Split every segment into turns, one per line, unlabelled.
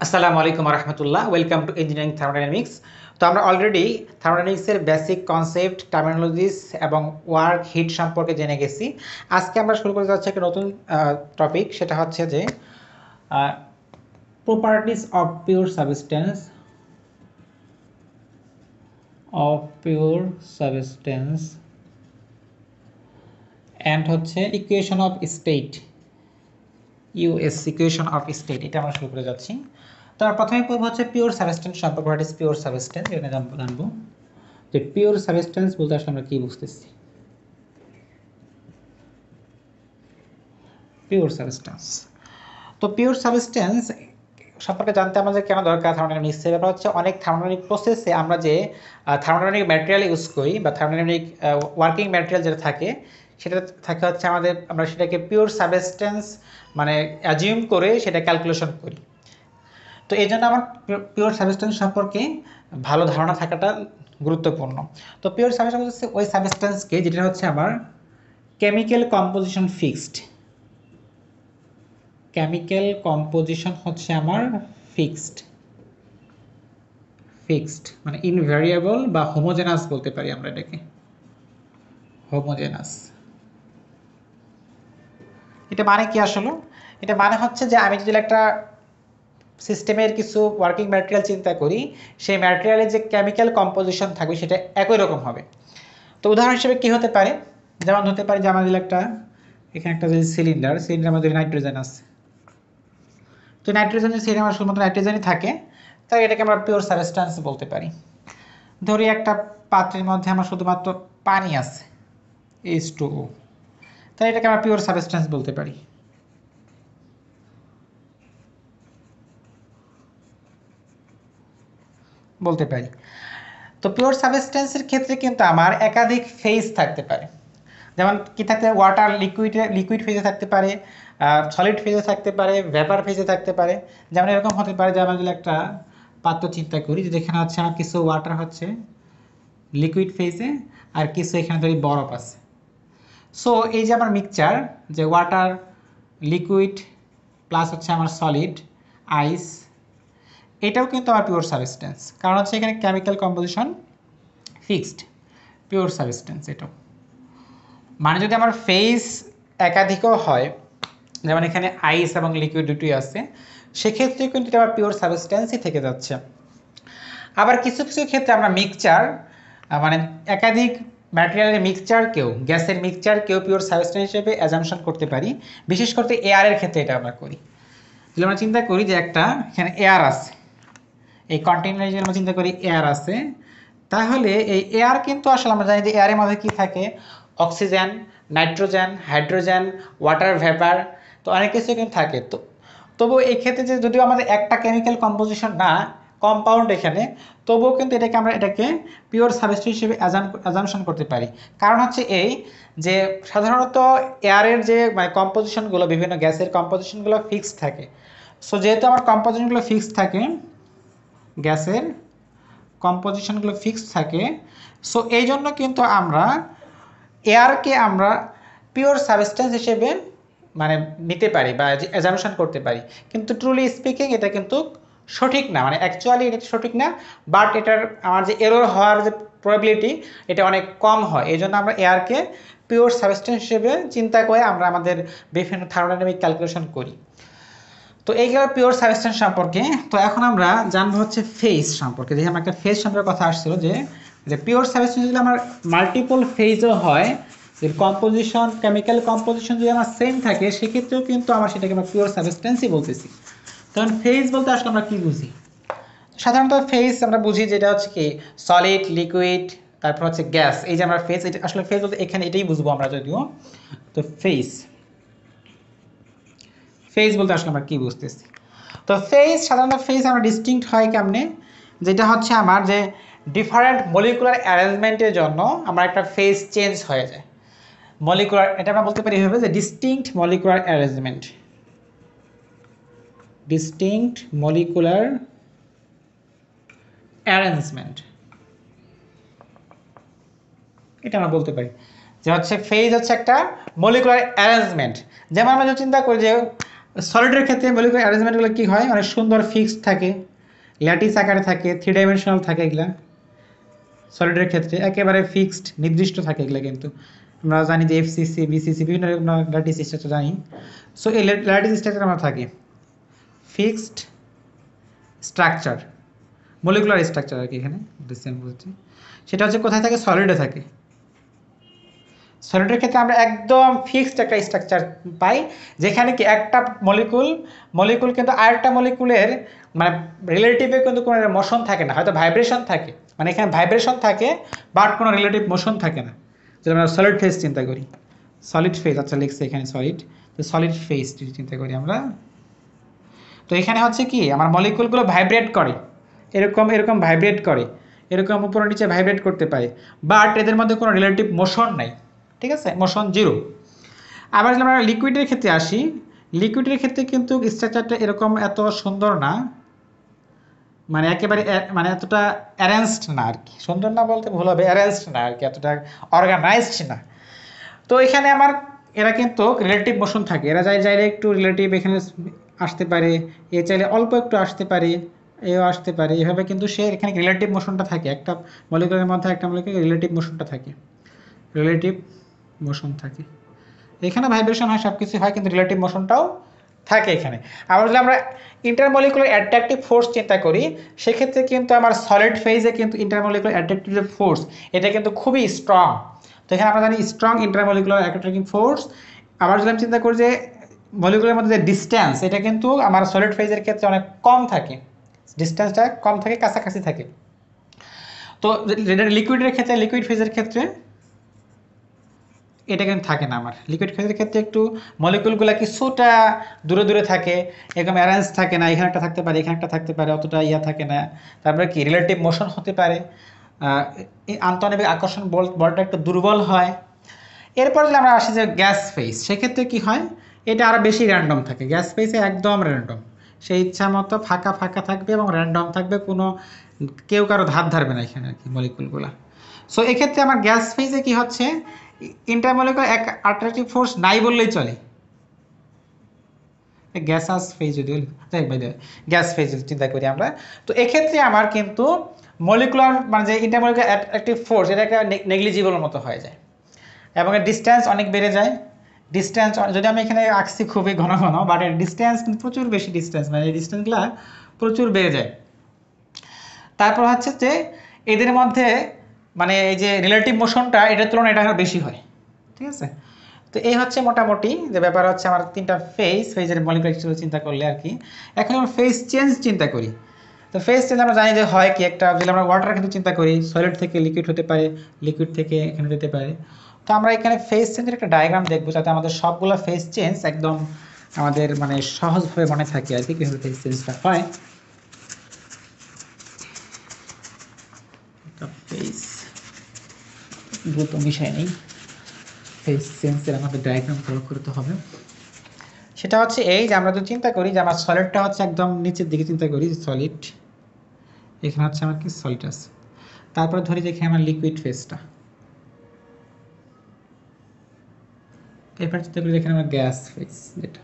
আসসালামু আলাইকুম রহমতুল্লাহ, welcome to engineering thermodynamics. তো আমরা অলরেডি থার্মোডাইনামিক্সের বেসিক কনসেপ্ট, টার্মিনোলজিস এবং ওয়ার্ক হিট সম্পর্কে জেনে গেছি। আজকে আমরা শুরু করতে যাচ্ছি একটা নতুন টপিক, সেটা হচ্ছে যে properties of pure substance and হচ্ছে equation of state, US equation of state, এটা আমরা শুরু করে যাচ্ছি। তো আমরা প্রথমে পড়বো হচ্ছে পিওর সাবস্টেন্স সম্পর্কে। হোয়াট ইজ পিওর সাবস্টেন্স, এটা জানবো যে পিওর সাবস্টেন্স বলতে আসলে আমরা কি বুঝতেছি। পিওর সাবস্টেন্স, তো পিওর সাবস্টেন্স সম্পর্কে জানতে আমাদের কেন দরকার থার্মোডাইনামিক্সে? ব্যাপার হচ্ছে অনেক থার্মোডাইনামিক প্রসেসে আমরা যে থার্মোডাইনামিক ম্যাটেরিয়াল ইউজ করি বা থার্মোডাইনামিক ওয়ার্কিং ম্যাটেরিয়াল যেটা থাকে, সেটা থাকে হচ্ছে আমরা সেটাকে পিওর সাবস্টেন্স মানে অ্যাজিউম করে সেটা ক্যালকুলেশন করি। তো এই জন্য আমার পিওর সাবস্টেন্স সম্পর্কে ভালো ধারণা থাকাটা গুরুত্বপূর্ণ। তো পিওর সাবস্টেন্স হচ্ছে ওই সাবস্টেন্সকে যেটা হচ্ছে আমার chemical composition fixed, chemical composition হচ্ছে আমার ফিক্সড মানে ইনভ্যারিয়েবল বা হোমোজেনাস বলতে পারি আমরা এটাকে, হোমোজেনাস। এটা মানে কি আসলে? এটা মানে হচ্ছে যে আমি যদি একটা সিস্টেমের কিছু ওয়ার্কিং ম্যাটেরিয়াল চিন্তা করি, সেই ম্যাটেরিয়ালের যে কেমিক্যাল কম্পোজিশন থাকবে সেটা একই রকম হবে। তো উদাহরণ হিসেবে কি হতে পারে? যেমন হতে পারে যে আমাদের এখানে একটা সিলিন্ডার মধ্যে নাইট্রোজেন আছে। তো নাইট্রোজেন সিলিন্ডার আমার শুধুমাত্র নাইট্রোজেনই থাকে, তাই এটাকে আমরা পিওর সাবস্টেন্স বলতে পারি। ধরি একটা পাত্রের মধ্যে আমার শুধুমাত্র পানি আছে, H2O, তাই এটাকে আমরা পিওর সাবস্টেন্স বলতে পারি। তো পিওর সাবস্টেন্সের ক্ষেত্রে কিন্তু আমার একাধিক ফেজ থাকতে পারে। যেমন কি থাকতে পারে? ওয়াটার লিকুইড ফেজে থাকতে পারে, সলিড ফেজে থাকতে পারে, ভেপার ফেজে থাকতে পারে। যেমন এরকম হতে পারে যে আমরা যদি একটা পাত্র চিন্তা করি, যে যেখানে হচ্ছে আমার কিছু ওয়াটার হচ্ছে লিকুইড ফেজে আর কিছু এখানে ধরি বরফ আছে। সো এই যে আমার মিক্সচার, যে ওয়াটার, লিকুইড প্লাস হচ্ছে আমার সলিড, আইস, এটাও কিন্তু আমার পিওর সাবস্টেন্স, কারণ হচ্ছে এখানে chemical composition fixed, pure substance এটাও। মানে যদি আমার ফেজ একাধিকও হয়, যেমন এখানে আইস এবং লিকুইড দুটোই আছে, সেক্ষেত্রে কিন্তু এটা আবার পিওর সাবস্টেন্সই থেকে যাচ্ছে। আবার কিছু কিছু ক্ষেত্রে আমরা মিক্সচার মানে একাধিক ম্যাটেরিয়ালের মিক্সচারকেও, গ্যাসের মিক্সচারকেও পিওর সাবস্টেন্স হিসেবে অ্যাজাম্পশন করতে পারি। বিশেষ করে এয়ারের ক্ষেত্রে এটা আমরা করি। যদি আমরা চিন্তা করি যে একটা এখানে এয়ার আছে, এই কন্টেইনারে যদি আমরা চিন্তা করি এয়ার আছে, তাহলে এই এয়ার কিন্তু আসলে আমরা জানি যে এয়ারের মধ্যে কি থাকে? Oxygen, nitrogen, hydrogen, water vapour, তো অনেক কিছু কিন্তু থাকে। তো তবুও এই ক্ষেত্রে যে যদিও আমাদের একটা কেমিক্যাল কম্পোজিশন না, কম্পাউন্ড এখানে, তবুও কিন্তু এটাকে পিওর সাবস্টেন্স হিসেবে অ্যাজাম্পশন করতে পারি। কারণ হচ্ছে এই যে সাধারণত এয়ারের যে মানে কম্পোজিশনগুলো, বিভিন্ন গ্যাসের কম্পোজিশনগুলো ফিক্সড থাকে। সো যেহেতু আমার কম্পোজিশনগুলো ফিক্সড থাকে, গ্যাসের কম্পোজিশনগুলো ফিক্সড থাকে, সো এই জন্য কিন্তু আমরা এয়ারকে আমরা পিওর সাবস্টেন্স হিসেবে মানে নিতে পারি বা অ্যাজাম্পশন করতে পারি। কিন্তু ট্রুলি স্পিকিং এটা কিন্তু সঠিক না, মানে অ্যাকচুয়ালি এটা সঠিক না, বাট এটার আমার যে এরর হওয়ার যে প্রবাবিলিটি, এটা অনেক কম হয়। এই জন্য আমরা এয়ারকে পিওর সাবস্টেন্স হিসেবে চিন্তা করে আমরা আমাদের বিভিন্ন থার্মোডাইনামিক ক্যালকুলেশন করি। তো এইগুলো পিওর সাবস্টেন্স সম্পর্কে। তো এখন আমরা জানবো হচ্ছে ফেজ সম্পর্কে। যে আমার একটা ফেজ সম্পর্কে কথা আসছিল, যে পিওর সাবস্টেন্স যদি আমার মাল্টিপল ফেজও হয়, কম্পোজিশন, কেমিক্যাল কম্পোজিশন যদি আমার সেম থাকে, সেক্ষেত্রেও কিন্তু আমার সেটাকে আমরা পিওর সাবস্টেন্সই বলতেছি। কারণ ফেজ বলতে আসলে আমরা কি বুঝি? সাধারণত ফেজ আমরা বুঝি যেটা হচ্ছে কি সলিড, লিকুইড, তারপর হচ্ছে গ্যাস। এই যে আমরা ফেজ, এটা আসলে ফেজ বলতে এখানে এটাই বুঝবো আমরা যদিও। তো ফেজ বলতে আসলে আমরা কি বুঝতেছি? তো সাধারণত ফেজ আমরা ডিস্টিংক্ট হয় কেমনে? যেটা হচ্ছে আমার যে ডিফারেন্ট মলিকুলার অ্যারেঞ্জমেন্টের জন্য আমার একটা ফেজ চেঞ্জ হয়ে যায়। মলিকুলার, এটা আমরা বলতে পারি এভাবে যে ডিস্টিংক্ট মলিকুলার অ্যারেঞ্জমেন্ট, এটা আমরা বলতে পারি যে হচ্ছে ফেজ হচ্ছে একটা মলিকুলার অ্যারেঞ্জমেন্ট। যেমন আমরা যদি চিন্তা করি যে সলিডের ক্ষেত্রে মলিকুলার অ্যারেঞ্জমেন্টগুলো কি হয়, অনেক সুন্দর ফিক্সড থাকে, ল্যাটিস আকারে থাকে, 3 ডাইমেনশনাল থাকে এগুলা। সলিডের ক্ষেত্রে একেবারে ফিক্সড নির্দিষ্ট থাকে এগুলো, কিন্তু আমরা জানি যে এফসিসি বিসিসি বিভিন্ন রকম ল্যাটিস স্ট্রাকচার জানি। সো এই ল্যাটিস স্ট্রাকচার আমরা থাকে ফিক্সড স্ট্রাকচার, মলিকুলার স্ট্রাকচার আর কি এখানে সেম বলছি। সেটা হচ্ছে কোথায় থাকে, সলিডে থাকে। সলিডের ক্ষেত্রে আমরা একদম ফিক্সড একটা স্ট্রাকচার পাই, যেখানে কি একটা মলিকুল কিন্তু আরেকটা মলিকুলের মানে রিলেটিভে কিন্তু কোনো মোশন থাকে না, হয়তো ভাইব্রেশন থাকে, মানে এখানে ভাইব্রেশন থাকে বাট কোনো রিলেটিভ মোশন থাকে না। যেটা আমরা সলিড ফেজ চিন্তা করি, সলিড ফেজ, আচ্ছা লিখছে এখানে সলিড, তো সলিড ফেজ যদি চিন্তা করি আমরা, তো এখানে হচ্ছে কি আমার মলিকুলগুলো ভাইব্রেট করে, এরকম এরকম ভাইব্রেট করে, এরকম উপর নিচে ভাইব্রেট করতে পারে, বাট এদের মধ্যে কোনো রিলেটিভ মোশন নাই, ঠিক আছে, মোশন জিরো। আবার যদি আমরা লিকুইডের ক্ষেত্রে আসি, লিকুইডের ক্ষেত্রে কিন্তু স্ট্রাকচারটা এরকম এত সুন্দর না, মানে একেবারে মানে এতটা অ্যারেঞ্জড না আর কি, সুন্দর না বলতে ভুল হবে, অ্যারেঞ্জড না আর কি, এতটা অর্গানাইজড না। তো এখানে আমার এরা কিন্তু রিলেটিভ মোশন থাকে, এরা চাইলে একটু রিলেটিভ এখানে আসতে পারে, এ চাইলে অল্প একটু আসতে পারে, এও আসতে পারে, এভাবে কিন্তু সে এখানে রিলেটিভ মোশনটা থাকে, একটা মলিকুলের মধ্যে একটা মলিকুলের রিলেটিভ মোশনটা থাকে, রিলেটিভ মোশন থাকে। এখানে ভাইব্রেশন হয়, সব কিছু হয়, কিন্তু রিলেটিভ মোশনটাও থাকে এখানে। আবার যদি আমরা ইন্টারমলিকুলার অ্যাট্রাকটিভ ফোর্স চিন্তা করি, সেক্ষেত্রে কিন্তু আমার সলিড ফেজে কিন্তু ইন্টারমলিকুলার অ্যাট্রাকটিভ ফোর্স এটা কিন্তু খুবই স্ট্রং। তো এখানে আমরা জানি স্ট্রং ইন্টারমলিকুলার অ্যাট্রাকটিভ ফোর্স। আবার যদি আমি চিন্তা করি যে মলিকুলের মধ্যে যে ডিস্ট্যান্স, এটা কিন্তু আমার সলিড ফেজের ক্ষেত্রে অনেক কম থাকে, ডিস্ট্যান্সটা কম থাকে, কাছাকাছি থাকে। তো লিকুইডের ক্ষেত্রে, লিকুইড ফেজের ক্ষেত্রে এটা কিন্তু থাকে না। আমার লিকুইড ফেজের ক্ষেত্রে একটু মলিকুলগুলো কিছুটা দূরে দূরে থাকে, এরকম অ্যারেঞ্জ থাকে না, এখানে একটা থাকতে পারে, এখানে একটা থাকতে পারে, অতটা ইয়া থাকে না। তারপরে কি রিলেটিভ মোশন হতে পারে, আন্তঃআণবিক আকর্ষণ বলটা একটু দুর্বল হয়। এরপর যদি আমরা আসি যে গ্যাস ফেজ, সেক্ষেত্রে কি হয়, এটা আরও বেশি র্যান্ডম থাকে। গ্যাস ফেজে একদম র্যান্ডম, সেই ইচ্ছা মতো ফাঁকা ফাঁকা থাকবে এবং র্যান্ডম থাকবে, কোনো কেউ কারো ধার ধারবে না এখানে আর কি মলিকুলগুলো। সো এক্ষেত্রে আমার গ্যাস ফেজে কি হচ্ছে, ইন্টারমলিকুলার অ্যাট্রাকটিভ ফোর্স নাই বললেই চলে, গ্যাসাস ফেজ যদি গ্যাস ফেজ চিন্তা করি আমরা, তো এক্ষেত্রে আমার কিন্তু মলিকুলার মানে যে ইন্টারমলিকুলার অ্যাট্রাকটিভ ফোর্স এটা একটা নেগলিজিবল মতো হয়ে যায়, এবং এর ডিস্ট্যান্স অনেক বেড়ে যায়। ডিস্ট্যান্স যদি আমি এখানে আঁকছি খুবই ঘন ঘন, বাট এর ডিস্ট্যান্স কিন্তু প্রচুর বেশি ডিস্ট্যান্স, মানে এই ডিস্ট্যান্সগুলো প্রচুর বেড়ে যায়। তারপর হচ্ছে যে এদের মধ্যে মানে এই যে রিলেটিভ মোশনটা এটার তুলনায় এটা বেশি হয়, ঠিক আছে। তো এই হচ্ছে মোটামুটি যে ব্যাপার হচ্ছে আমার তিনটা ফেজের মলিকুলার স্ট্রাকচার চিন্তা করলে আর কি। এখন আমরা ফেজ চেঞ্জ চিন্তা করি, তো ফেজ চেঞ্জ আমরা জানি যে হয় কি, একটা যদি আমরা ওয়াটার কিন্তু চিন্তা করি, সলিড থেকে লিকুইড হতে পারে, লিকুইড থেকে এখানে যেতে পারে। তো আমরা এখানে ফেজ চেঞ্জের একটা ডায়াগ্রাম দেখবো, যাতে আমাদের সবগুলো ফেজ চেঞ্জ একদম আমাদের মানে সহজভাবে মনে থাকে আর কি, কীভাবে ফেজ চেঞ্জটা হয়। ফেজ দ্রুত বিষয় নেই, ফেজ চেঞ্জের আমাদের ডায়াগ্রাম ফলো করতে হবে। সেটা হচ্ছে এই যে আমরা যদি চিন্তা করি যে আমার সলিডটা হচ্ছে একদম নিচের দিকে, চিন্তা করি সলিড, এখানে হচ্ছে আমার কি সলিড আছে, তারপরে ধরি যে এখানে আমার লিকুইড ফেজটা, এরপর চিন্তা করি এখানে আমার গ্যাস ফেজ যেটা,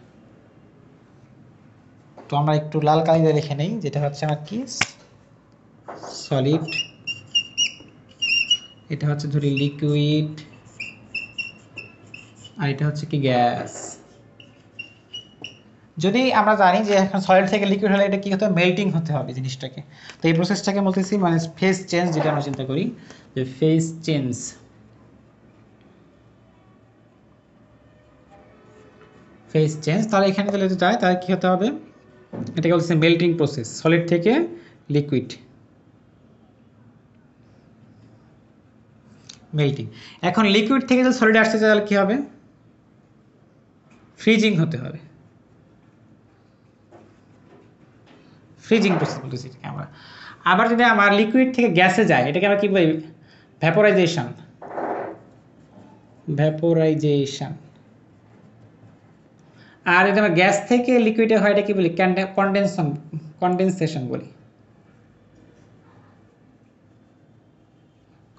তো আমরা একটু লাল কালি দিয়ে লিখে নেই, যেটা হচ্ছে আমার কি সলিড, এটা হচ্ছে ধরি লিকুইড, আর এটা হচ্ছে কি গ্যাস। যদি আমরা জানি যে এখন সলিড থেকে লিকুইড হলে এটা কি হতে হবে, মেল্টিং হতে হবে জিনিসটাকে, তো এই প্রসেসটাকে বলতেছি মানে ফেজ চেঞ্জ, যেটা আমরা চিন্তা করি যে ফেজ চেঞ্জ। ফেজ চেঞ্জ তাহলে এখানে যদি যায় তাহলে কি হতে হবে, এটাকে বলতেছে মেল্টিং প্রসেস, সলিড থেকে লিকুইড মেল্টিং। এখন লিকুইড থেকে যদি সলিড আসতে চায় তাহলে কি হবে, ফ্রিজিং হতে হবে, ফ্রিজিং প্রসেস বলতেছি এটাকে আমরা। আবার যদি আমার লিকুইড থেকে গ্যাসে যায়, এটাকে আমরা কি বলি, ভ্যাপোরাইজেশন, ভ্যাপোরাইজেশন। আর যদি আমার গ্যাস থেকে লিকুইডে হয়, এটা কি বলি, কন্ডেনসেশন বলি,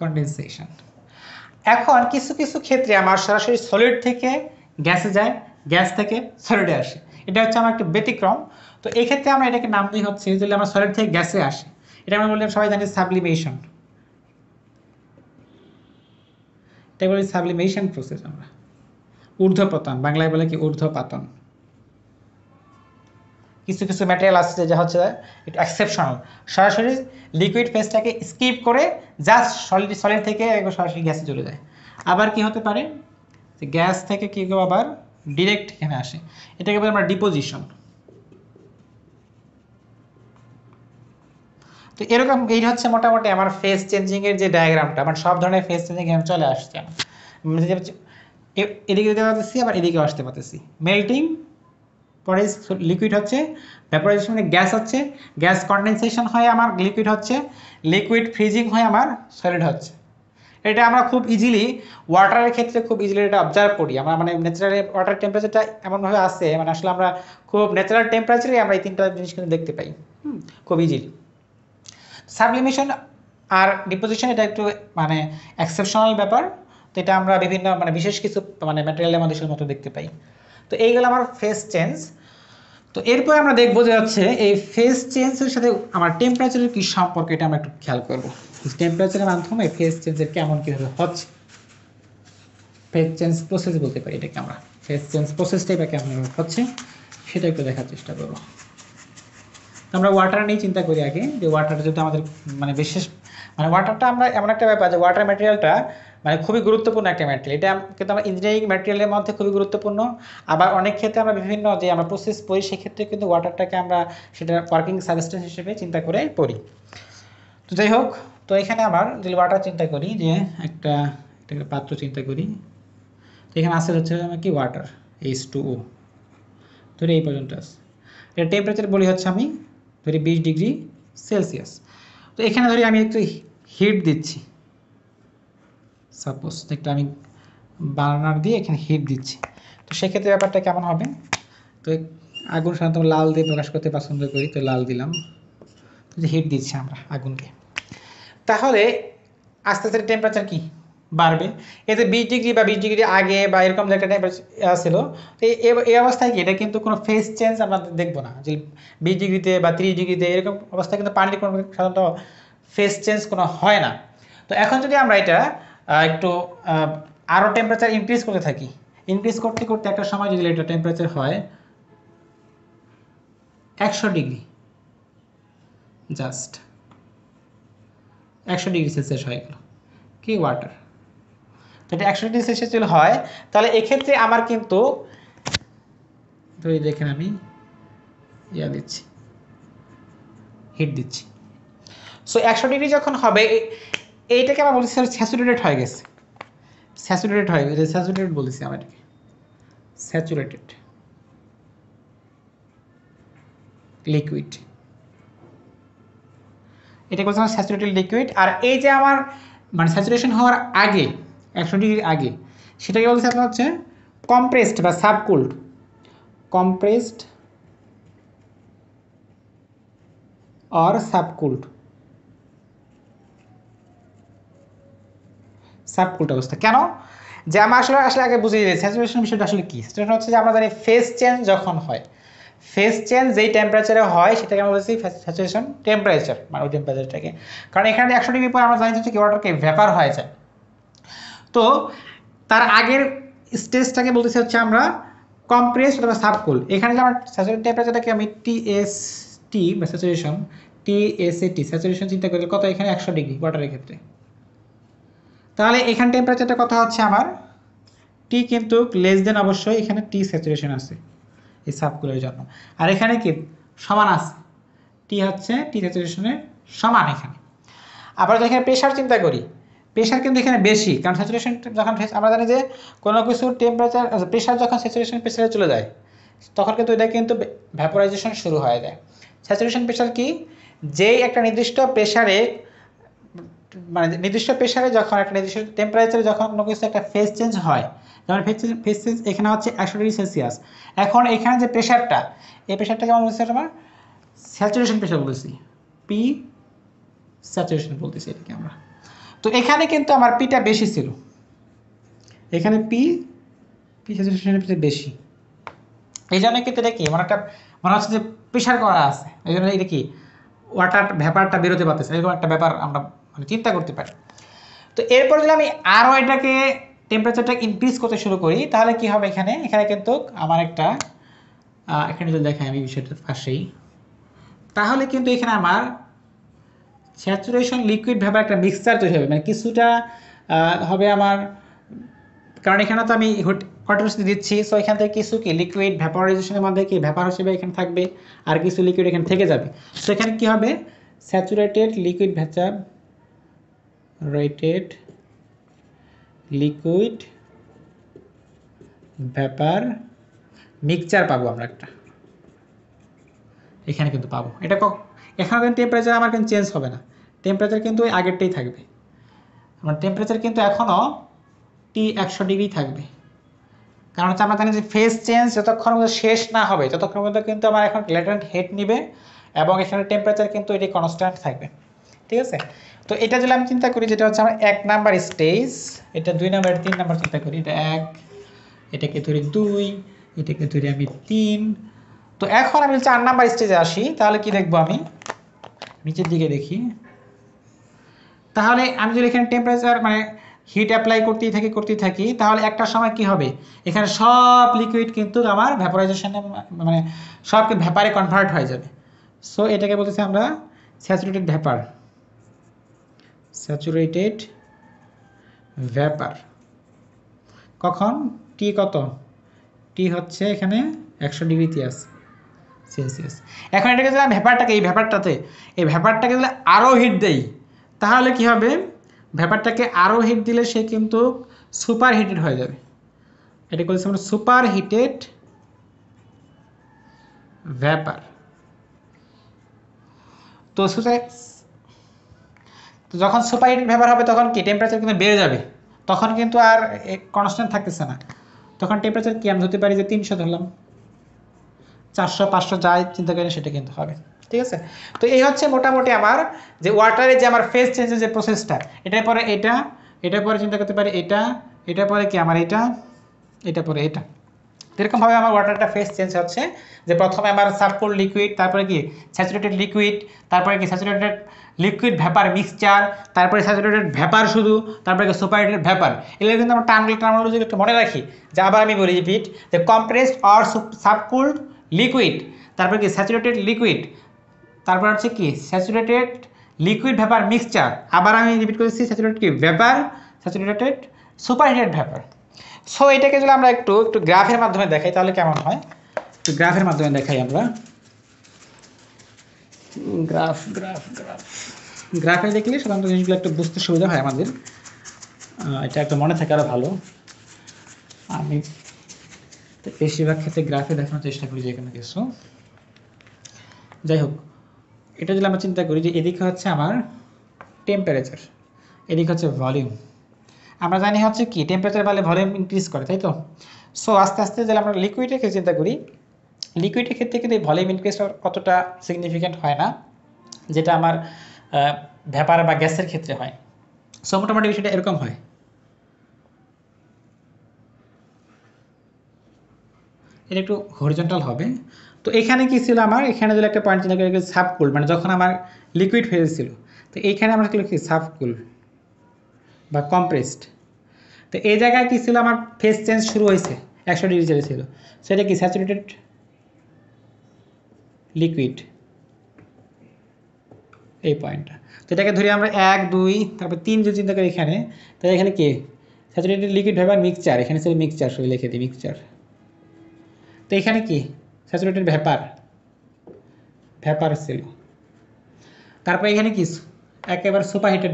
কন্ডেনসেশন। এখন কিছু কিছু ক্ষেত্রে আমার সরাসরি সলিড থেকে গ্যাসে যায়, গ্যাস থেকে সলিডে আসে, এটা হচ্ছে আমার একটা ব্যতিক্রম। তো এই ক্ষেত্রে আমরা এটাকে নাম দিই হচ্ছে যদি আমরা সলিড থেকে গ্যাসে আসি, এটা আমরা বললাম সবাই জানি সাবলিমেশন, এটা বলি সাবলিমেশন প্রসেস। আমরা ঊর্ধ্বপতন, বাংলায় বলে কি ঊর্ধ্বপাতন। কিছু কিছু ম্যাটেরিয়াল আছে যা হচ্ছে একটু এক্সেপশনাল, সরাসরি লিকুইড ফেজটাকে স্কিপ করে জাস্ট সলিড থেকে সরাসরি গ্যাসে চলে যায়। আবার কি হতে পারে যে গ্যাস থেকে কি আবার ডিরেক্ট এখানে আসে, এটাকে বলি আমরা ডিপোজিশন। তো এরকম এই হচ্ছে মোটামুটি আমার ফেজ চেঞ্জিং এর যে ডায়াগ্রামটা, আমার সব ধরনের ফেজ চেঞ্জিং এখানে চলে আসছে। এদিকে যেতে পারতেছি, আবার এদিকে আসতে পারতেছি। মেল্টিং পরে লিকুইড হচ্ছে, ভ্যাপোরাইজেশন মানে গ্যাস হচ্ছে, গ্যাস কনডেনসেশন হয় আমার লিকুইড হচ্ছে, লিকুইড ফ্রিজিং হয় আমার সলিড হচ্ছে। এটা আমরা খুব ইজিলি ওয়াটারের ক্ষেত্রে খুব ইজিলি এটা অবজার্ভ করি। আমরা মানে ন্যাচারাল ওয়াটার টেম্পারেচারটা এমনভাবে আসে, মানে আসলে আমরা খুব ন্যাচারাল টেম্পারেচারে আমরা এই তিনটা জিনিস কিন্তু দেখতে পাই খুব ইজিলি। সাবলিমেশন আর ডিপোজিশন এটা একটু মানে এক্সেপশনাল ব্যাপার। তো এটা আমরা বিভিন্ন মানে বিশেষ কিছু মানে ম্যাটেরিয়ালের মধ্যে মতো দেখতে পাই। তো এইগুলো আমার ফেজ চেঞ্জ। তো এরপর আমরা দেখবো যে হচ্ছে এই ফেজ চেঞ্জের সাথে আমার টেম্পারেচারের কি সম্পর্ক, এটা আমরা একটু খেয়াল করবো। টেম্পারেচারের মাধ্যমে ফেজ চেঞ্জের কেমন কীভাবে হচ্ছে, ফেজ চেঞ্জ প্রসেস বলতে পারি এটাকে আমরা, ফেজ চেঞ্জ প্রসেসটাই বা কেমন হচ্ছে সেটা একটু দেখার চেষ্টা করবো। আমরা ওয়াটার নিয়ে চিন্তা করি আগে, যে ওয়াটার যেটা আমাদের মানে বিশেষ মানে ওয়াটারটা আমরা এমন একটা ব্যাপার যে ওয়াটার ম্যাটেরিয়ালটা মানে খুবই গুরুত্বপূর্ণ একটা ম্যাটেরিয়াল। এটা কিন্তু আমরা ইঞ্জিনিয়ারিং ম্যাটেরিয়ালের মধ্যে খুবই গুরুত্বপূর্ণ। আবার অনেক ক্ষেত্রে আমরা বিভিন্ন যে আমরা প্রসেস পড়ি সেক্ষেত্রে কিন্তু ওয়াটারটাকে আমরা সেটা ওয়ার্কিং সাবস্টেন্স হিসেবে চিন্তা করে পড়ি। তো যাই হোক, তো এখানে আবার যদি ওয়াটার চিন্তা করি, যে একটা পাত্র চিন্তা করি, তো এখানে আসলে হচ্ছে কি ওয়াটার H2O ধরে এই পর্যন্ত আছে। এটা টেম্পারেচার বলি হচ্ছে আমি ধরি 20 ডিগ্রি সেলসিয়াস। তো এখানে ধরি আমি একটু হিট দিচ্ছি, সাপোজ একটা আমি বার্নার দিয়ে এখানে হিট দিচ্ছি। তো সেক্ষেত্রে ব্যাপারটা কেমন হবে, তো আগুন সাধারণত লাল দিয়ে প্রকাশ করতে পছন্দ করি, তো লাল দিলাম, হিট দিচ্ছি আমরা আগুনকে। তাহলে আস্তে আস্তে টেম্পারেচার কি বাড়বে, এতে 20 ডিগ্রি বা 20 ডিগ্রি আগে বা এরকম যে একটা টেম্পারেচার ছিল, তো এই অবস্থায় কি এটা কিন্তু কোনো ফেজ চেঞ্জ আমরা দেখবো না, যে 20 ডিগ্রিতে বা 30 ডিগ্রিতে এরকম অবস্থায় কিন্তু পানির কোনো সাধারণত ফেজ চেঞ্জ কোনো হয় না। তো এখন যদি আমরা এটা একটু আরও টেম্পারেচার ইনক্রিজ করতে থাকি, ইনক্রিজ করতে করতে একটা সময় যদি এটা টেম্পারেচার হয় 100 ডিগ্রি, জাস্ট 100 ডিগ্রি সেলসিয়াস হয়ে গেল কি ওয়াটার। তো এটা 100 ডিগ্রি সেলসিয়াস যদি হয়, তাহলে এক্ষেত্রে আমার কিন্তু ধরি দেখেন আমি দিচ্ছি, হিট দিচ্ছি। সো 100 ডিগ্রি যখন হবে এইটাকে আমরা বলছি স্যাচুরেটেড হয়ে গেছে, স্যাচুরেটেড হয়ে গেছে, স্যাচুরেটেড বলছি আমরা এটাকে, স্যাচুরেটেড লিকুইড, এটা বলছে আমার স্যাচুরেটেড লিকুইড। আর এই যে আমার মানে স্যাচুরেশন হওয়ার আগে 100 ডিগ্রির আগে সেটাকে বলছে আপনার হচ্ছে কম্প্রেসড বা সাবকুলড, কম্প্রেসড আর সাবকুলড, সাবকুলড অবস্থা। কেন যে আমরা আসলে আগে বুঝিয়ে দিই স্যাচুরেশন বিষয়টা আসলে কি। সেটা হচ্ছে যে আমরা জানি ফেজ চেঞ্জ যখন হয়, ফেজ চেঞ্জ যেই টেম্পারেচারে হয় সেটাকে আমরা বলছি স্যাচুরেশন টেম্পারেচার, মানে ওই টেম্পারেচারটাকে। কারণ এখানে 100 ডিগ্রি পর আমরা জানি হচ্ছে কি ওয়াটারকে ভ্যাপার হয়ে যায়। তো তার আগের স্টেজটাকে বলতেছি হচ্ছে আমরা কম্প্রেসড অথবা সাবকুল। এখানে যে আমার স্যাচুরেশন টেম্পারেচারটাকে আমি টিএসটি বা স্যাচুরেশন টিএসএটি স্যাচুরেশন চিন্তা করি কত, এখানে 100 ডিগ্রি ওয়াটারের ক্ষেত্রে। তাহলে এখানে টেম্পারেচারটা কত হচ্ছে আমার টি কিন্তু লেস দেন, অবশ্যই এখানে টি স্যাচুরেশন আছে এই সাবকুলের জন্য, আর এখানে কি সমান আছে, টি হচ্ছে টি স্যাচুরেশনের সমান এখানে। আবার এখানে প্রেশার চিন্তা করি, প্রেশার কিন্তু এখানে বেশি, কারণ স্যাচুরেশন যখন আমরা জানি যে কোনো কিছুর টেম্পারেচার প্রেশার যখন স্যাচুরেশন প্রেশারে চলে যায় তখন কিন্তু এটা কিন্তু ভ্যাপোরাইজেশন শুরু হয়ে যায়। স্যাচুরেশন প্রেশার কি, যেই একটা নির্দিষ্ট প্রেশারে মানে নির্দিষ্ট প্রেশারে যখন একটা নির্দিষ্ট টেম্পারেচারে যখন কোনো কিছু একটা ফেজ চেঞ্জ হয়, যেমন ফেজ চেঞ্জ এখানে হচ্ছে 100 ডিগ্রি সেলসিয়াস। এখন এখানে যে প্রেশারটা, এই প্রেশারটাকে আমরা বলছি আমার স্যাচুরেশন প্রেশার বলতেছি, পি স্যাচুরেশন বলতেছি এটাকে আমরা। তো এখানে কিন্তু আমার পিটা বেশি ছিল, এখানে পি স্যাচুরেশনের বেশি, এই জন্য কিন্তু এটা কি মানে একটা মনে হচ্ছে যে প্রেশার করা আছে, এই জন্য এটা কি ওয়াটার ভ্যাপারটা বেরোতে পারতেছে, এরকম একটা ব্যাপার আমরা মানে চিন্তা করতে পারি। তো এরপর যদি আমি আরও এটাকে টেম্পারেচারটা ইনক্রিজ করতে শুরু করি তাহলে কি হবে, এখানে এখানে কিন্তু আমার একটা এখানে যদি দেখাই আমি বিষয়টার পাশেই, তাহলে কিন্তু এখানে আমার স্যাচুরেশন লিকুইড ভ্যাপার একটা মিক্সচার তৈরি হবে, মানে কিছুটা হবে আমার, কারণ এখানে তো আমি কন্টিনিউসলি দিচ্ছি, সো এখান থেকে কিছু কি লিকুইড ভ্যাপারাইজেশনের মধ্যে কি ভ্যাপার হিসেবে এখানে থাকবে, আর কিছু লিকুইড এখানে থেকে যাবে। সো এখানে কি হবে, saturated liquid liquid vapour mixture পাবো আমরা একটা, এখানে কিন্তু পাবো। এটা এখানে কিন্তু টেম্পারেচার আমার কিন্তু চেঞ্জ হবে না, টেম্পারেচার কিন্তু ওই আগেরটাই থাকবে। আমার টেম্পারেচার কিন্তু এখনও T100 ডিগ্রি থাকবে, কারণ হচ্ছে আমরা জানি যে ফেজ চেঞ্জ যতক্ষণ শেষ না হবে ততক্ষণ পর্যন্ত কিন্তু আমার এখন ল্যাটেন্ট হেট নিবে, এবং এখানে টেম্পারেচার কিন্তু এটি কনস্ট্যান্ট থাকবে, ঠিক আছে। তো এটা যদি আমি চিন্তা করি, যেটা হচ্ছে আমার 1 নাম্বার স্টেজ, এটা 2 নাম্বার 3 নাম্বার চিন্তা করি, এটা 1, এটাকে ধরি 2, এটাকে ধরি আমি 3। তো এখন আমি 4 নাম্বার স্টেজে আসি, তাহলে কি দেখবো, আমি নিচের দিকে দেখি, তাহলে আমি যদি এখানে টেম্পারেচার মানে হিট অ্যাপ্লাই করতেই থাকি তাহলে একটা সময় কি হবে, এখানে সব লিকুইড কিন্তু আমার ভ্যাপোরাইজেশনে মানে সব ভ্যাপারে কনভার্ট হয়ে যাবে। সো এটাকে বলতেছি আমরা স্যাচুরেটেড ভ্যাপার। কখন টি কত, টি হচ্ছে এখানে 100 ডিগ্রিতে আছে সেলসিয়াস। এখন এটাকে যদি ভ্যাপারটাকে এই ভ্যাপারটাকে যদি আরও হিট দেই তাহলে কি হবে, ভ্যাপারটাকে আরও হিট দিলে সে কিন্তু সুপার হিটেড হয়ে যাবে, এটা বলছি আমরা সুপার হিটেড ভ্যাপার। তো যখন সুপার হিটেড ভ্যাপার হবে তখন কি টেম্পারেচার কিন্তু বেড়ে যাবে, তখন কিন্তু আর কনস্ট্যান্ট থাকতেছে না, তখন টেম্পারেচার কি আমি ধরতে পারি যে 300 ধরলাম, 400 500 যাই চিন্তা করেন সেটা কিন্তু হবে, ঠিক আছে। তো এই হচ্ছে মোটামুটি আমার যে ওয়াটারের যে আমার ফেজ চেঞ্জের যে প্রসেসটা, এটার পরে এটার পরে চিন্তা করতে পারি এটার পরে কি আমার এটা পরে এটা, এরকমভাবে আমার ওয়াটারটা ফেজ চেঞ্জ হচ্ছে, যে প্রথমে আমার সাবকুল লিকুইড, তারপরে কি স্যাচুরেটেড লিকুইড, তারপরে কি স্যাচুরেটেড লিকুইড ভ্যাপার মিক্সচার, তারপরে স্যাচুরেটেড ভ্যাপার শুধু, তারপরে কি সুপারহিটেড ভ্যাপার। এগুলো কিন্তু আমরা টার্মিনোলজি একটু মনে রাখি, যে আবার আমি বলি রিপিট, যে কম্প্রেসড অর সাবকুলড লিকুইড, তারপরে কি স্যাচুরেটেড লিকুইড, তারপর হচ্ছে কি স্যাচুরেটেড লিকুইড ভ্যাপার মিক্সচার, আবার আমি রিপিট করেছি স্যাচুরেটেড কি vapour, saturated superheated vapour. So এটাকে যদি আমরা একটু গ্রাফের মাধ্যমে দেখাই তাহলে কেমন হয়, একটু গ্রাফের মাধ্যমে দেখাই আমরা, গ্রাফে দেখলে সাধারণত জিনিসগুলো একটু বুঝতে সুবিধা হয় আমাদের, এটা একটু মনে থাকে আরও ভালো। আমি বেশিরভাগ ক্ষেত্রে গ্রাফে দেখানোর চেষ্টা করি যে কোনো কিছু, যাই হোক। এটা যদি আমরা চিন্তা করি যে এদিকে হচ্ছে আমার টেম্পারেচার, এদিকে হচ্ছে ভলিউম, আমরা জানি হচ্ছে কি টেম্পারেচার বাড়লে ভলিউম ইনক্রিজ করে, তাই তো। সো আস্তে আস্তে যদি আমরা লিকুইডের ক্ষেত্রে চিন্তা করি, লিকুইডের ক্ষেত্রে কিন্তু এই ভলিউম ইনক্রিজটা অতটা সিগনিফিক্যান্ট হয় না, যেটা আমার ভ্যাপার বা গ্যাসের ক্ষেত্রে হয়। সো মোটামুটি বিষয়টা এরকম হয়। এটা একটু হরিজন্টাল হবে। তো এখানে কি ছিল আমার, এখানে যদি একটা পয়েন্ট চিন্তা করি সাবকুল, মানে যখন আমার লিকুইড ফেজ ছিল, তো এইখানে আমরা কি সাবকুল বা কম্প্রেসড, তো এই জায়গায় কি ছিল আমার ফেজ চেঞ্জ শুরু হয়েছে 100 ডিগ্রি সেলসিয়াস ছিল, সেটা কি স্যাচুরেটেড লিকুইড, এই পয়েন্টটা। তো এটাকে ধরি আমরা 1 2 তারপর 3 যদি চিন্তা করি এখানে, তাহলে এখানে কি স্যাচুরেটেড লিকুইড ভ্যাপার মিক্সচার, এখানে ছিল মিক্সচার, সব লিখে দিই মিক্সচার। তো এখানে কি স্যাচুরেটেড ভ্যাপার ছিল, তারপর এখানে কি একেবারে সুপারহিটেড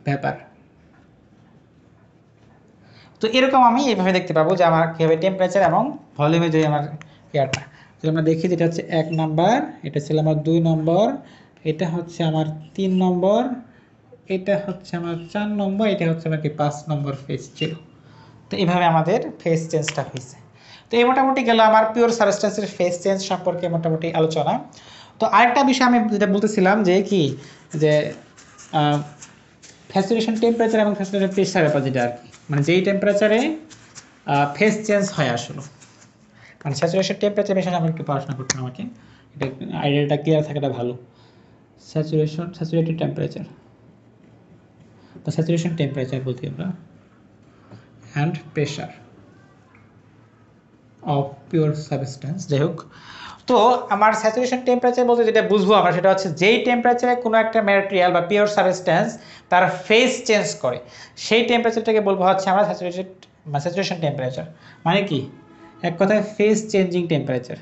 ভ্যাপার। তো এরকম আমি এইভাবে দেখতে পাবো যে আমার কীভাবে টেম্পারেচার এবং ভলিউমে যে আমার এয়ারটা, যদি আমরা দেখি যেটা হচ্ছে 1 নাম্বার, এটা ছিল আমার 2 নম্বর, এটা হচ্ছে আমার 3 নম্বর, এটা হচ্ছে আমার 4 নম্বর, এটা হচ্ছে আমার কি 5 নম্বর ফেজ ছিল। তো এইভাবে আমাদের ফেজ চেঞ্জটা হয়েছে। তো এই মোটামুটি গেল আমার পিওর সাবস্টেন্সের ফেজ চেঞ্জ সম্পর্কে মোটামুটি আলোচনা। তো আরেকটা বিষয় আমি যেটা বলতেছিলাম যে কি, যে স্যাচুরেশন টেম্পারেচার এবং স্যাচুরেশন প্রেসার ব্যাপার, যেটা আর কি, মানে যেই টেম্পারেচারে ফেজ চেঞ্জ হয় আসলে। মানে স্যাচুরেশন টেম্পারেচার বিষয়ে আমরা একটু পড়াশোনা করতে আমাকে, এটা আইডিয়াটা ক্লিয়ার থাকাটা ভালো। স্যাচুরেটেড টেম্পারেচার, তো স্যাচুরেশন টেম্পারেচার বলতে আমরা and pressure of pure substance, যাই হোক। তো আমার স্যাচুরেশন টেম্পারেচার বলতে যেটা বুঝবো আমরা সেটা হচ্ছে যেই টেম্পারেচারে কোনো একটা ম্যাটেরিয়াল বা পিওর সাবস্টেন্স তার ফেজ চেঞ্জ করে, সেই টেম্পারেচারটাকে বলবো হচ্ছে আমরা স্যাচুরেশন টেম্পারেচার। মানে কি, এক কথায় ফেজ চেঞ্জিং টেম্পারেচার,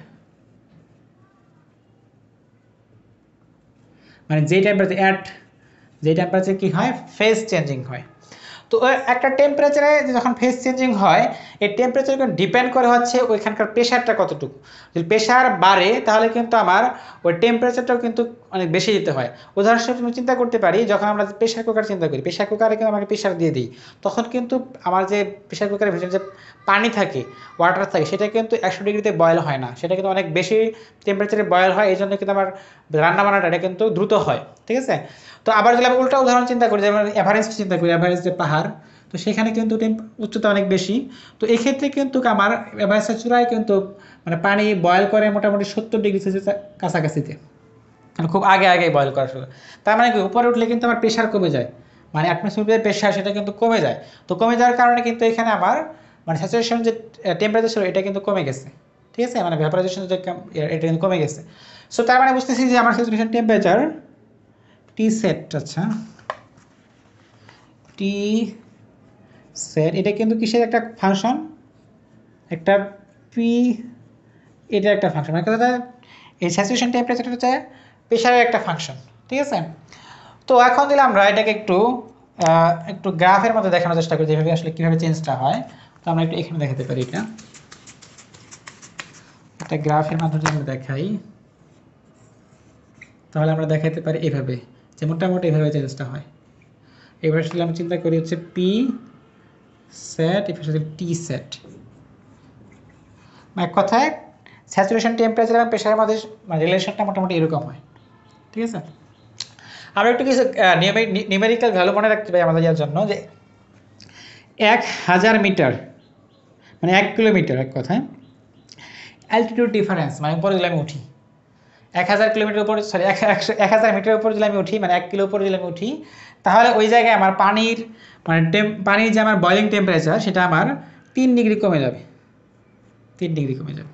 মানে যেই টেম্পারেচার কি হয়, ফেজ চেঞ্জিং হয়। তো একটা টেম্পারেচারে যখন ফেজ চেঞ্জিং হয়, এই টেম্পারেচার ডিপেন্ড করে হচ্ছে ওইখানকার প্রেশারটা কতটুকু। যদি প্রেশার বাড়ে তাহলে কিন্তু আমার ওই টেম্পারেচারটাও কিন্তু অনেক বেশি দিতে হয়। উদাহরণস্বরূপ আমি চিন্তা করতে পারি, যখন আমরা প্রেশার কুকার চিন্তা করি, প্রেশার কুকারে কিন্তু আমাকে প্রেশার দিয়ে দিই, তখন কিন্তু আমার যে প্রেশার কুকারের ভিতরে যে পানি থাকে, ওয়াটার থাকে, সেটা কিন্তু 100 ডিগ্রিতে বয়েল হয় না, সেটা কিন্তু অনেক বেশি টেম্পারেচারে বয়েল হয়। এই জন্য কিন্তু আমার রান্নাবান্নাটা এটা কিন্তু দ্রুত হয়, ঠিক আছে। তো আবার যদি আমি উল্টা উদাহরণ চিন্তা করি, যেমন এভারেস্ট চিন্তা করি, এভারেস্ট যে পাহাড়, তো সেখানে কিন্তু উচ্চতা অনেক বেশি। তো এক্ষেত্রে কিন্তু আমার এভারেস্টের চূড়ায় কিন্তু মানে পানি বয়েল করে মোটামুটি 70 ডিগ্রি সেলসিয়াস কাছাকাছিতে, মানে খুব আগে আগে বয়েল করা শুরু। তার মানে কি, উপরে উঠলে কিন্তু আমার প্রেশার কমে যায়, মানে অ্যাটমসফিয়ারের প্রেশার সেটা কিন্তু কমে যায়। তো কমে যাওয়ার কারণে কিন্তু এখানে আমার মানে স্যাচুরেশন যে টেম্পারেচার ছিল এটা কিন্তু কমে গেছে, ঠিক আছে, মানে ভ্যাপারাইজেশন যে এটা কিন্তু কমে গেছে। সো তার মানে বুঝতেছি যে আমার স্যাচুরেশন টেম্পারেচার টি সেট, আচ্ছা টি সেট, এটা কিন্তু কিসের একটা ফাংশন, একটা পি, এটা একটা ফাংশন, মানে কথা এই স্যাচুরেশন টেম্পারেচার হচ্ছে প্রেশারের একটা ফাংশন, ঠিক আছে। তো এখন দিলে আমরা এটাকে একটু গ্রাফের মধ্যে দেখানোর চেষ্টা করি, যেভাবে আসলে কীভাবে চেঞ্জটা হয়। তো আমরা একটু এখানে দেখাতে পারি, এটা একটা গ্রাফের মাধ্যমে আমরা দেখাই, তাহলে আমরা দেখাতে পারি এভাবে যে মোটামুটি এভাবে চেঞ্জটা হয়। এবার আসলে আমি চিন্তা করি হচ্ছে পি সেট, এবার হচ্ছে টি সেট, এক কথায় স্যাচুরেশন টেম্পারেচার এবং প্রেশারের মধ্যে রিলেশনটা মোটামুটি এরকম হয়, ঠিক আছে। আমরা একটু কিছু নিউমেরিক্যাল ভ্যালু মনে রাখতে পারি আমাদের ইয়ার জন্য, যে 1000 মিটার মানে 1 কিলোমিটার, এক কথায় অ্যালটিটিউড ডিফারেন্স, মানে উপরে যদি আমি উঠি 1000 কিলোমিটার উপরে, সরি 1000 মিটার উপরে যদি আমি উঠি, মানে 1 কিলো উপরে যদি আমি উঠি, তাহলে ওই জায়গায় আমার পানির পানির যে আমার বয়লিং টেম্পারেচার সেটা আমার 3 ডিগ্রি কমে যাবে, 3 ডিগ্রি কমে যাবে,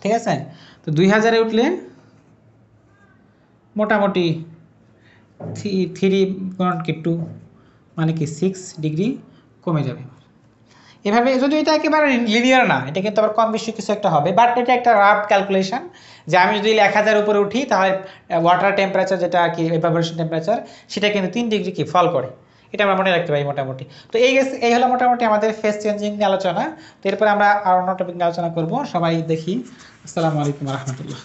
ঠিক আছে। তো 2000-এ উঠলে মোটামুটি 3 মানে কি 6 ডিগ্রি কমে যাবে। এভাবে যদি এটা একেবারে লিনিয়ার না, এটা কিন্তু আবার কম বেশি কিছু একটা হবে, বাট এটা একটা রাফ ক্যালকুলেশন, যে আমি যদি 1000 উপরে উঠি তাহলে ওয়াটার টেম্পারেচার যেটা কি ইভাপোরেশন টেম্পারেচার, সেটা কিন্তু 3 ডিগ্রি কি ফল করে, এটা আমরা মনে রাখতে পারি মোটামুটি। তো এই হলো মোটামুটি আমাদের ফেজ চেঞ্জিং নিয়ে আলোচনা। তো এরপরে আমরা আর অন্য টপিক নিয়ে আলোচনা করবো। সবাই দেখি, আসসালামু আলাইকুম রহমতুল্লাহ।